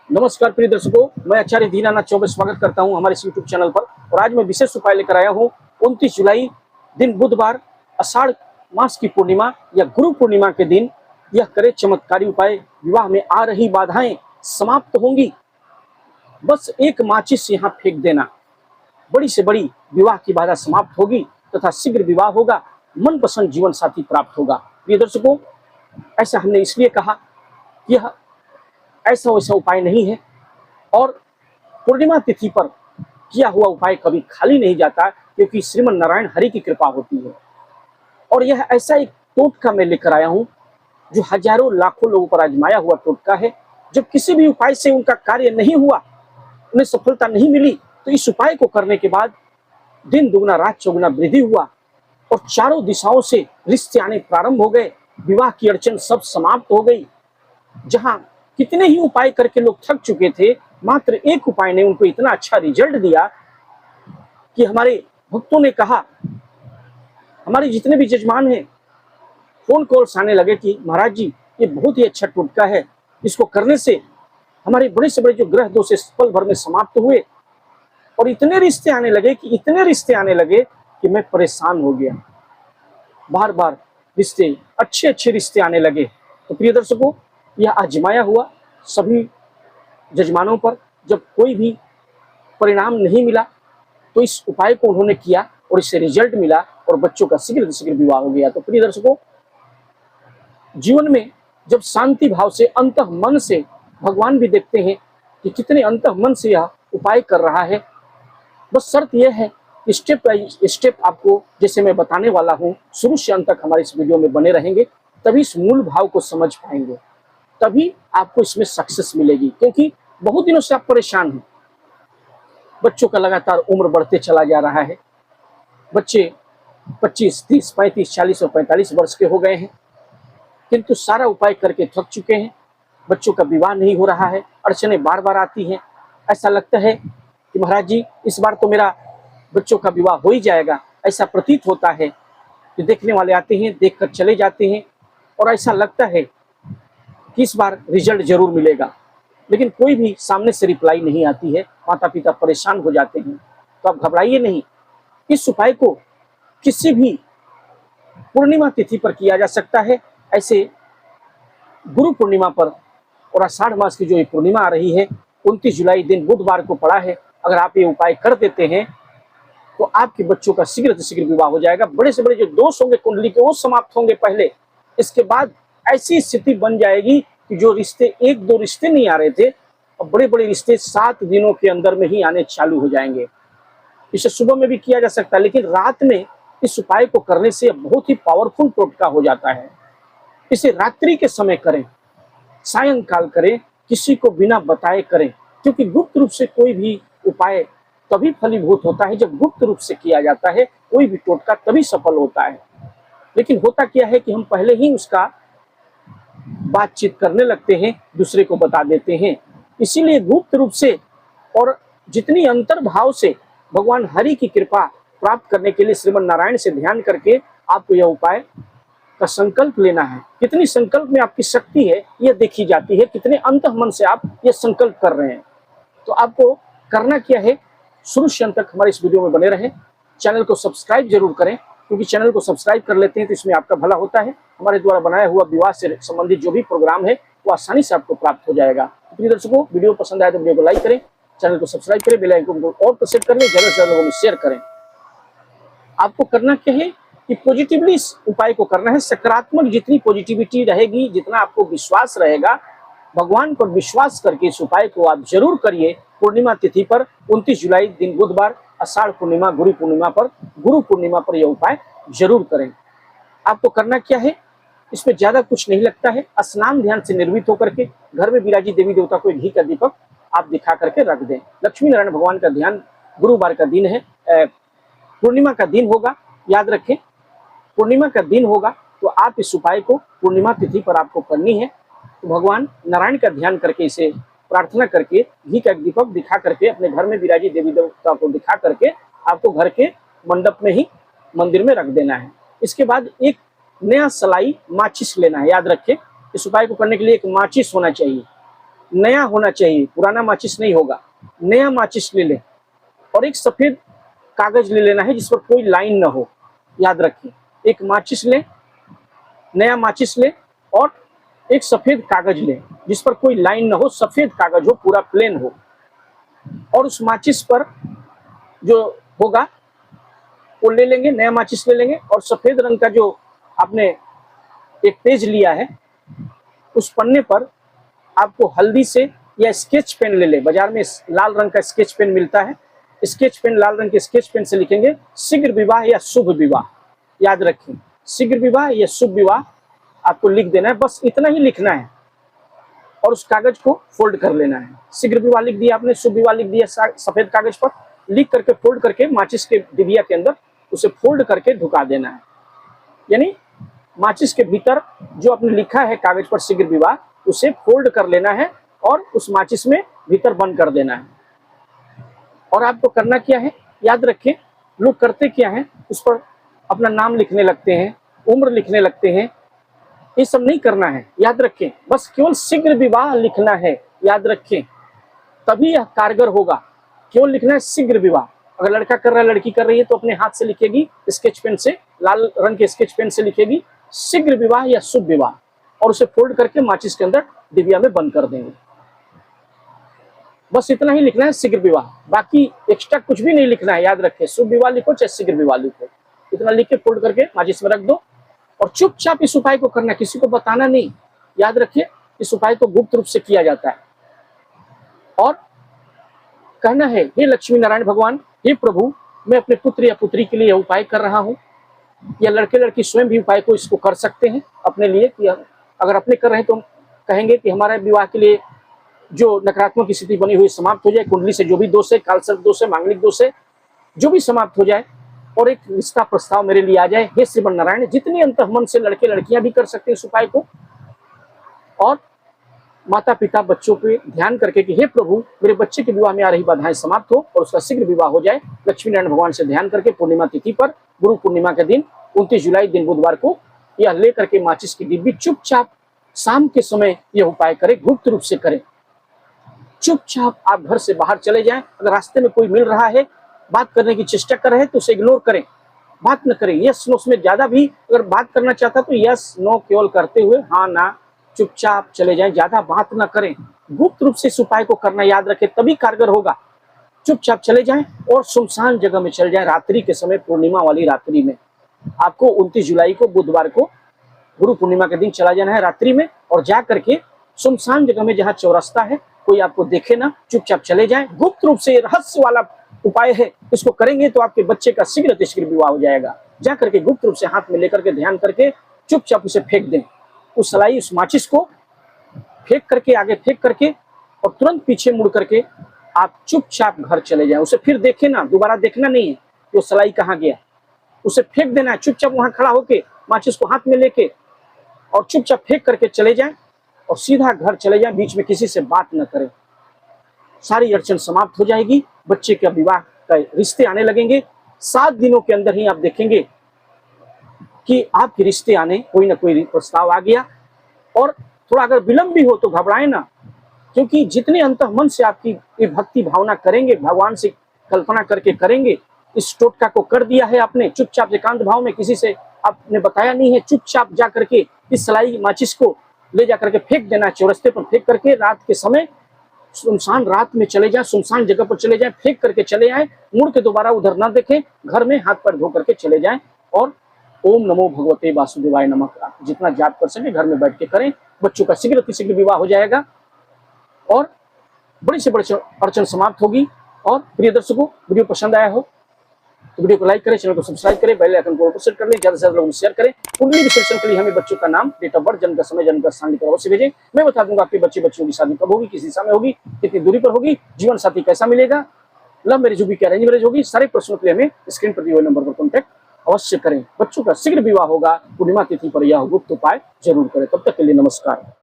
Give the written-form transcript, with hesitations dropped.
नमस्कार प्रिय दर्शकों, मैं आचार्य दीनानाथ चौबे स्वागत करता हूं हमारे इस यूट्यूब चैनल पर। और आज मैं विशेष उपाय लेकर आया हूं 29 जुलाई दिन बुधवार, आषाढ़ मास की पूर्णिमा या गुरु पूर्णिमा के दिन यह करे चमत्कारी उपाय। विवाह में आ रही बाधाएं समाप्त होंगी। बस एक माचिस यहाँ फेंक देना, बड़ी से बड़ी विवाह की बाधा समाप्त होगी तथा शीघ्र विवाह होगा, मनपसंद जीवन साथी प्राप्त होगा। प्रिय दर्शकों, ऐसा हमने इसलिए कहा कि यह ऐसा वैसा उपाय नहीं है और पूर्णिमा तिथि पर किया हुआ उपाय कभी खाली नहीं जाता, क्योंकि श्रीमन नारायण हरि की कृपा होती है। और यह ऐसा एक टोटका मैं लेकर आया हूं जो हजारों लाखों लोगों पर आजमाया हुआ टोटका है। जब किसी भी उपाय से उनका कार्य नहीं हुआ, उन्हें सफलता नहीं मिली, तो इस उपाय को करने के बाद दिन दुगना रात चौगुना वृद्धि हुआ और चारों दिशाओं से रिश्ते आने प्रारंभ हो गए। विवाह की अड़चन सब समाप्त हो गई। जहां कितने ही उपाय करके लोग थक चुके थे, मात्र एक उपाय ने उनको इतना अच्छा रिजल्ट दिया कि हमारे भक्तों ने कहा, हमारे जितने भी जजमान हैं, फोन कॉल्स आने लगे कि महाराज जी ये बहुत ही अच्छा टोटका है, इसको करने से हमारे बड़े से बड़े जो ग्रह दोष पल भर में समाप्त हुए। और इतने रिश्ते आने लगे कि मैं परेशान हो गया। बार बार रिश्ते, अच्छे अच्छे रिश्ते आने लगे। तो प्रिय दर्शकों, यह आजमाया हुआ सभी जजमानों पर जब कोई भी परिणाम नहीं मिला, तो इस उपाय को उन्होंने किया और इससे रिजल्ट मिला और बच्चों का शीघ्र से शीघ्र विवाह हो गया। तो प्रिय दर्शकों, जीवन में जब शांति भाव से, अंतः मन से, भगवान भी देखते हैं कि कितने अंतः मन से यह उपाय कर रहा है। बस शर्त यह है कि स्टेप बाय स्टेप आपको, जैसे मैं बताने वाला हूँ, शुरू से अंत तक हमारे इस वीडियो में बने रहेंगे, तभी इस मूल भाव को समझ पाएंगे, तभी आपको इसमें सक्सेस मिलेगी। क्योंकि बहुत दिनों से आप परेशान हैं, बच्चों का लगातार उम्र बढ़ते चला जा रहा है। बच्चे 25, 30, 35, 40 और 45 वर्ष के हो गए हैं, किंतु सारा उपाय करके थक चुके हैं। बच्चों का विवाह नहीं हो रहा है, अड़चनें बार बार आती हैं। ऐसा लगता है कि महाराज जी इस बार तो मेरा बच्चों का विवाह हो ही जाएगा। ऐसा प्रतीत होता है कि देखने वाले आते हैं, देखकर चले जाते हैं और ऐसा लगता है कि इस बार रिजल्ट जरूर मिलेगा, लेकिन कोई भी सामने से रिप्लाई नहीं आती है। माता पिता परेशान हो जाते हैं। तो आप घबराइए नहीं, इस उपाय को किसी भी पूर्णिमा तिथि पर किया जा सकता है। ऐसे गुरु पूर्णिमा पर और आषाढ़ मास की जो ये पूर्णिमा आ रही है, 29 जुलाई दिन बुधवार को पड़ा है, अगर आप ये उपाय कर देते हैं तो आपके बच्चों का शीघ्र से शीघ्र विवाह हो जाएगा। बड़े से बड़े जो दोष होंगे कुंडली के, वो समाप्त होंगे पहले। इसके बाद ऐसी स्थिति बन जाएगी कि जो रिश्ते, एक दो रिश्ते नहीं आ रहे थे, और बड़े बड़े रिश्ते 7 दिनों के अंदर में ही आने चालू हो जाएंगे। इसे सुबह में भी किया जा सकता है, लेकिन रात में इस उपाय को करने से बहुत ही पावरफुल टोटका हो जाता है। इसे रात्रि के समय करें, सायंकाल करें, किसी को बिना बताए करें, क्योंकि गुप्त रूप से कोई भी उपाय तभी फलीभूत होता है जब गुप्त रूप से किया जाता है। कोई भी टोटका तभी सफल होता है। लेकिन होता क्या है कि हम पहले ही उसका बातचीत करने लगते हैं, दूसरे को बता देते हैं। इसीलिए गुप्त रूप से और जितनी अंतर्भाव से भगवान हरि की कृपा प्राप्त करने के लिए श्रीमन नारायण से ध्यान करके आपको यह उपाय का संकल्प लेना है। कितनी संकल्प में आपकी शक्ति है यह देखी जाती है, कितने अंतः मन से आप यह संकल्प कर रहे हैं। तो आपको करना क्या है, शुरू से अंत तक हमारे इस वीडियो में बने रहें। चैनल को सब्सक्राइब जरूर करें, क्योंकि चैनल को सब्सक्राइब कर लेते हैं तो इसमें आपका भला होता है। हमारे द्वारा बनाया हुआ विवाह से संबंधित जो भी प्रोग्राम है वो आसानी से आपको प्राप्त हो जाएगा। प्रिय दर्शकों, वीडियो पसंद आए तो वीडियो को लाइक करें, चैनल को सब्सक्राइब करें, बेल आइकन को और प्रेस कर लें, ज्यादा से ज्यादा लोगों में शेयर करें। आपको करना क्या है कि पॉजिटिवली इस उपाय को करना है। सकारात्मक जितनी पॉजिटिविटी रहेगी, जितना आपको विश्वास रहेगा, भगवान पर विश्वास करके इस उपाय को आप जरूर करिए। पूर्णिमा तिथि पर 29 जुलाई दिन बुधवार, आषाढ़ पूर्णिमा, गुरु पूर्णिमा पर यह उपाय जरूर करें। आपको करना क्या है, इसमें ज्यादा कुछ नहीं लगता है। स्नान ध्यान से निर्मित होकर के घर में विराजी देवी देवता को घी का दीपक आप दिखा करके रख दें। लक्ष्मी नारायण भगवान का ध्यान, गुरुवार का दिन है, पूर्णिमा का दिन होगा, याद रखें पूर्णिमा का दिन होगा। तो आप इस उपाय को पूर्णिमा तिथि पर आपको करनी है। तो भगवान नारायण का ध्यान करके, इसे प्रार्थना करके, घी का दीपक दिखा करके, अपने घर में विराजी देवी देवता को दिखा करके आपको घर के मंडप में ही मंदिर में रख देना है। इसके बाद एक नया सलाई माचिस लेना है। याद रखें, इस उपाय को करने के लिए एक माचिस होना चाहिए। नया होना चाहिए, पुराना माचिस नहीं होगा। नया माचिस ले लें और एक सफेद कागज ले लेना है जिस पर कोई लाइन ना हो। याद रखें, एक माचिस लें, नया माचिस लें और एक सफेद कागज लें जिस पर कोई लाइन ना हो, सफेद कागज हो, पूरा प्लेन हो। और उस माचिस पर जो होगा वो ले लेंगे, नया माचिस ले लेंगे और सफेद रंग का जो आपने एक पेज लिया है उस पन्ने पर आपको हल्दी से या स्केच पेन ले ले, बाजार में लाल रंग का स्केच पेन मिलता है, स्केच पेन, लाल रंग के स्केच पेन से लिखेंगे शीघ्र विवाह या शुभ विवाह। याद रखें, शीघ्र विवाह या शुभ विवाह आपको लिख देना है, बस इतना ही लिखना है और उस कागज को फोल्ड कर लेना है। शीघ्र विवाह लिख दिया आपने, शुभ विवाह लिख दिया सफेद कागज पर, लिख करके फोल्ड करके माचिस के डिबिया के अंदर उसे फोल्ड करके ढुका देना है। यानी माचिस के भीतर जो आपने लिखा है कागज पर शीघ्र विवाह, उसे फोल्ड कर लेना है और उस माचिस में भीतर बंद कर देना है। और आपको करना क्या है, याद रखें, लोग करते क्या है, उस पर अपना नाम लिखने लगते हैं, उम्र लिखने लगते हैं। ये सब नहीं करना है, याद रखें, बस केवल शीघ्र विवाह लिखना है। याद रखें, तभी यह कारगर होगा। केवल लिखना है शीघ्र विवाह। अगर लड़का कर रहा है, लड़की कर रही है तो अपने हाथ से लिखेगी, स्केच पेन से, लाल रंग के स्केच पेन से लिखेगी शीघ्र विवाह या शुभ विवाह और उसे फोल्ड करके माचिस के अंदर डिबिया में बंद कर देंगे। बस इतना ही लिखना है, शीघ्र विवाह। बाकी एक्स्ट्रा कुछ भी नहीं लिखना है। याद रखें, शुभ विवाह लिखो चाहे शीघ्र विवाह लिखो, इतना लिख के फोल्ड करके माचिस में रख दो और चुपचाप इस उपाय को करना, किसी को बताना नहीं। याद रखिए, इस उपाय को गुप्त रूप से किया जाता है और कहना है, हे लक्ष्मी नारायण भगवान, हे प्रभु, मैं अपने पुत्र या पुत्री के लिए यह उपाय कर रहा हूँ। या लड़के लड़की स्वयं भी उपाय को इसको कर सकते हैं अपने लिए। कि अगर अपने कर रहे हैं तो कहेंगे कि हमारे विवाह के लिए जो नकारात्मक स्थिति बनी हुई समाप्त हो जाए, कुंडली से जो भी दोष है, कालसर्प दोष है, मांगलिक दोष है, जो भी समाप्त हो जाए और एक रिश्ता प्रस्ताव मेरे लिए आ जाए। हे श्रीमन नारायण, जितनी अंतःमन से लड़के लड़कियां भी कर सकते हैं इस उपाय को और माता पिता बच्चों पे ध्यान करके कि हे प्रभु, मेरे बच्चे के विवाह में आ रही बाधाएं समाप्त हो और उसका शीघ्र विवाह हो जाए। लक्ष्मी नारायण भगवान से ध्यान करके पूर्णिमा तिथि पर, गुरु पूर्णिमा के दिन 29 जुलाई दिन बुधवार को यह लेकर के माचिस की डिब्बी चुपचाप शाम के समय यह उपाय करें, गुप्त रूप से करें। चुपचाप आप घर से बाहर चले जाएं। अगर रास्ते में कोई मिल रहा है, बात करने की चेष्टा कर रहे हैं तो उसे इग्नोर करें, बात न करें। यस नो में ज्यादा भी अगर बात करना चाहता तो यस नो केवल करते हुए हाँ ना चुपचाप चले जाएं, ज्यादा बात ना करें। गुप्त रूप से इस उपाय को करना याद रखें, तभी कारगर होगा। चुपचाप चले जाएं और सुनसान जगह में चले जाएं। रात्रि के समय, पूर्णिमा वाली रात्रि में आपको 29 जुलाई को बुधवार को गुरु पूर्णिमा के दिन चला जाना है रात्रि में और जा करके सुनसान जगह में जहाँ चौरास्ता है, कोई आपको देखे ना, चुपचाप चले जाएं। गुप्त रूप से रहस्य वाला उपाय है, इसको करेंगे तो आपके बच्चे का शीघ्र विवाह हो जाएगा। जा करके गुप्त रूप से हाथ में लेकर के ध्यान करके चुपचाप उसे फेंक दें। उस सलाई, उस माचिस को फेंक करके, आगे फेंक करके और तुरंत पीछे मुड़ करके आप चुपचाप घर चले जाएं। उसे फिर देखे ना, दोबारा देखना नहीं है वो सलाई कहाँ गया, उसे फेंक देना है। चुपचाप वहां खड़ा होके माचिस को हाथ में लेके और चुपचाप फेंक करके चले जाएं और सीधा घर चले जाएं। बीच में किसी से बात न करें, सारी अड़चन समाप्त हो जाएगी। बच्चे का विवाह का रिश्ते आने लगेंगे। 7 दिनों के अंदर ही आप देखेंगे कि आपके रिश्ते आने कोई ना कोई प्रस्ताव आ गया। और थोड़ा अगर विलंब भी हो तो घबराए ना, क्योंकि जितने अंतःमन से आपकी भक्ति भावना करेंगे, भगवान से कल्पना करके करेंगे। इस टोटका को कर दिया है आपने चुपचाप एकांत भाव में, किसी से आपने बताया नहीं है, चुपचाप जा करके इस सलाई माचिस को ले जा करके फेंक देना, चौरस्ते पर फेंक करके रात के समय सुनसान रात में चले जाएं, सुनसान जगह पर चले जाएं, फेंक करके चले आए, मुड़ के दोबारा उधर ना देखें, घर में हाथ पैर धो करके चले जाएं और ओम नमो भगवते वासुदेवाय नमः जितना जाप कर सके घर में बैठ के करें। बच्चों का शीघ्र विवाह हो जाएगा और बड़ी से बड़ी अड़चन समाप्त होगी। और प्रिय दर्शकों, वीडियो पसंद आया हो तो वीडियो को लाइक करें, चैनल को सब्सक्राइब करें, बेल आइकन को सेट कर लें, ज्यादा से ज्यादा लोगों को शेयर करें। कुंडली विश्लेषण के लिए हमें बच्चों का नाम, डेट ऑफ बर्थ, जन्म का समय, जन्म का स्थान लिखकर अवश्य भेजें। मैं बता दूंगा आपके बच्चों की शादी कब होगी, किस दिशा में होगी, कितनी दूरी पर होगी, जीवन साथी कैसा मिलेगा, लव मैरिज होगी क्या अरेंज मैरिज होगी। सारे प्रश्नों के लिए हमें स्क्रीन पर दिए हुए नंबर पर कॉन्टैक्ट अवश्य करें। बच्चों का शीघ्र विवाह होगा, पूर्णिमा तिथि पर यह गुप्त उपाय जरूर करें। तब तक के लिए नमस्कार।